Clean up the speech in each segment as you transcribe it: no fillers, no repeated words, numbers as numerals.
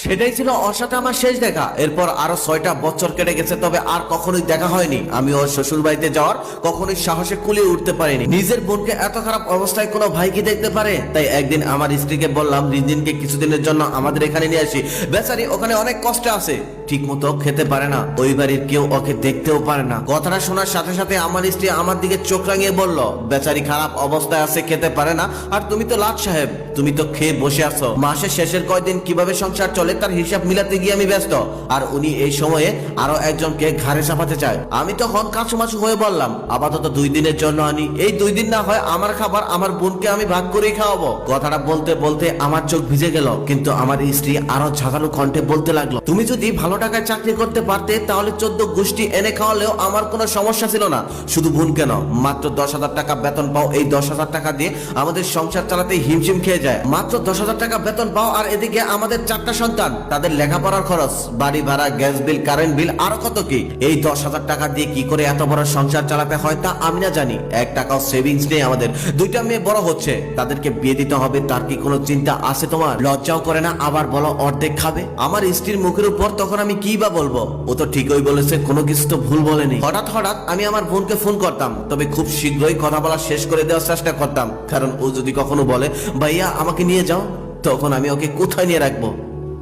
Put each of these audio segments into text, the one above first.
সেটাই ছিল ওর সাথে আমার শেষ দেখা। এরপর আরো 6টা বছর কেটে গেছে, তবে আর কখনোই দেখা হয়নি। আমি ওর শ্বশুর বাড়িতে যাওয়ার কখনোই সাহসে কুলিয়ে উঠতে পারিনি। নিজের বোনকে এত খারাপ অবস্থায় কোনো ভাই কি দেখতে পারে? তাই একদিন আমার স্ত্রীকে বললাম রিনজিনকে কিছুদিনের জন্য আমাদের এখানে নিয়ে আসি। বেচারি ওখানে অনেক কষ্টে আছে, ঠিক মতো খেতে পারে না, ওই বাড়ির কেউ ওকে দেখতেও পারে না। কথাটা শোনার সাথে সাথে আমার স্ত্রী আমার দিকে চোখ রাঙিয়ে বলল, বেচারি খারাপ অবস্থায় আছে, খেতে পারে না, আর তুমি তো লাট সাহেব, তুমি তো খেয়ে বসে আছো। মাসের শেষের কয়দিন কিভাবে সংসার চলে তার হিসাব মিলাতে গিয়ে আমি ব্যস্ত, আর উনি এই সময়ে আরো একজনকে ঘাড়ে চাপাতে চায়। আমি তখন কাছুমাছু হয়ে বললাম, আপাতত 2 দিনের জন্য আনি, এই 2 দিন না হয় আমার খাবার আমার বোনকে আমি ভাগ করেই খাওয়াবো। কথাটা বলতে বলতে আমার চোখ ভিজে গেল, কিন্তু আমার স্ত্রী আরো ঝাঁকানো কণ্ঠে বলতে লাগলো, তুমি যদি ভালো টাকায় চাকরি করতে পারতে তাহলে 14 গোষ্ঠী এনে খাওয়ালেও আমার কোনো সমস্যা ছিল না। শুধু বোন কেন, মাত্র 10,000 টাকা বেতন পাও, এই 10,000 টাকা দিয়ে আমাদের সংসার চালাতে হিমশিম খেয়ে যায়। মাত্র 10,000 টাকা বেতন পাও, আর এদিকে আমাদের 4টা সন্তান, তাদের লেখাপড়ার খরচ, বাড়ি ভাড়া, গ্যাস বিল, কারেন্ট বিল, আরো কত কি। এই 10,000 টাকা দিয়ে কি করে এত বড় সংসার চালাতে হয় তা আমি না জানি। 1 টাকাও সেভিংস নেই আমাদের। 2টা মেয়ে বড় হচ্ছে, তাদেরকে বিয়ে দিতে হবে, তার কি কোনো চিন্তা আছে তোমার? লজ্জাও করে না, আবার বলো অর্ধেক খাবে। আমার স্ত্রীর মুখের উপর তখন আমি কি বা বলবো? ও তো ঠিকই বলেছে, কোনো কিছু তো ভুল বলেনি। হঠাৎ হঠাৎ আমি আমার বোনকে ফোন করতাম, তবে খুব শীঘ্রই কথা বলা শেষ করে দেওয়ার চেষ্টা করতাম, কারণ ও যদি কখনো বলে ভাইয়া আমাকে নিয়ে যাও, তখন আমি ওকে কোথায় নিয়ে রাখবো,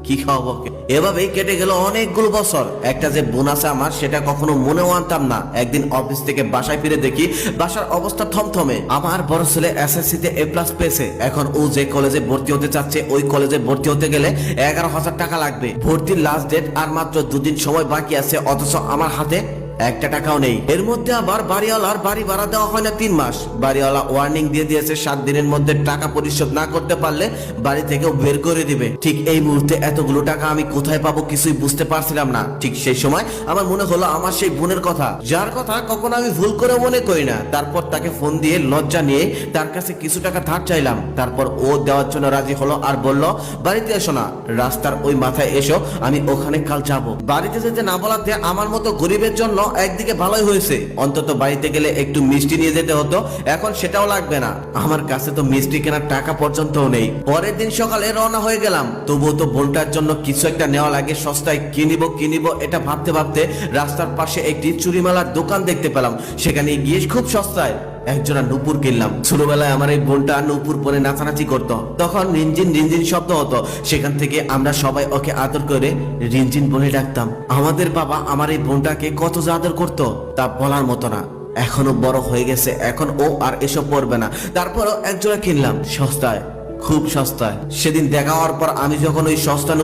কি খাওয়াবো ওকে? এভাবেই কেটে গেল অনেকগুলো বছর। একটা যে বোন আছে আমার, সেটা কখনো মনেও আনতাম না। একদিন অফিস থেকে বাসায় ফিরে দেখি বাসার অবস্থা থমথমে। আমার বড় ছেলে এসএসসি তে A+ পেয়েছে। এখন ও যে কলেজে ভর্তি হতে চাচ্ছে, ওই কলেজে ভর্তি হতে গেলে 11,000 টাকা লাগবে। ভর্তির লাস্ট ডেট আর মাত্র 2 দিন সময় বাকি আছে, অথচ আমার হাতে 1টা টাকাও নেই। এর মধ্যে আবার বাড়িওয়ালার বাড়ি ভাড়া দেওয়া হয় না 3 মাস। বাড়িওয়ালা ওয়ার্নিং দিয়ে দিয়েছে 7 দিনের মধ্যে টাকা পরিশোধ না করতে পারলে বাড়ি থেকেও বের করে দিবে। ঠিক এই মুহূর্তে এতগুলো টাকা আমি কোথায় পাবো কিছুই বুঝতে পারছিলাম না। ঠিক সেই সময় আমার মনে হলো আমার সেই বোনের কথা, যার কথা কখনো আমি ভুল করে মনে করি না। তারপর তাকে ফোন দিয়ে লজ্জা নিয়ে তার কাছে কিছু টাকা ধার চাইলাম। তারপর ও দেওয়ার জন্য রাজি হলো আর বলল, বাড়িতে এসো না, রাস্তার ওই মাথায় এসো, আমি ওখানে কাল যাবো। বাড়িতে যেতে না বলাতে আমার মতো গরিবের জন্য একদিকে ভালোই হয়েছে, অন্তত বাড়িতে গেলে একটু মিষ্টি নিয়ে যেতে হতো, এখন সেটাও লাগবে না। আমার কাছে তো মিষ্টি কেনার টাকা পর্যন্তও নেই। পরের দিন সকালে রওনা হয়ে গেলাম। তবুও তো বোনটার জন্য কিছু একটা নেওয়া লাগে, সস্তায় কিনিব এটা ভাবতে ভাবতে রাস্তার পাশে একটি চুরিমালার দোকান দেখতে পেলাম। সেখানে গিয়ে খুব সস্তায় একজোড়া নুপুর কিনলাম। ছোটবেলায় আমার এই বোনটা নুপুর পরে নাচানাচি করতো, তখন রিনজিন রিনজিন শব্দ হতো। সেখান থেকে আমরা সবাই ওকে আদর করে রিনজিন বলে ডাকতাম। আমাদের বাবা আমার এই বোনটাকে কত যে আদর করতো তা বলার মতো না। এখনো বড় হয়ে গেছে, এখন ও আর এসব পরবে না। তারপরও একজোড়া কিনলাম সস্তায়, খুব সস্তায়। সেদিন দেখা হওয়ার পর আমি যখন ওই সস্তা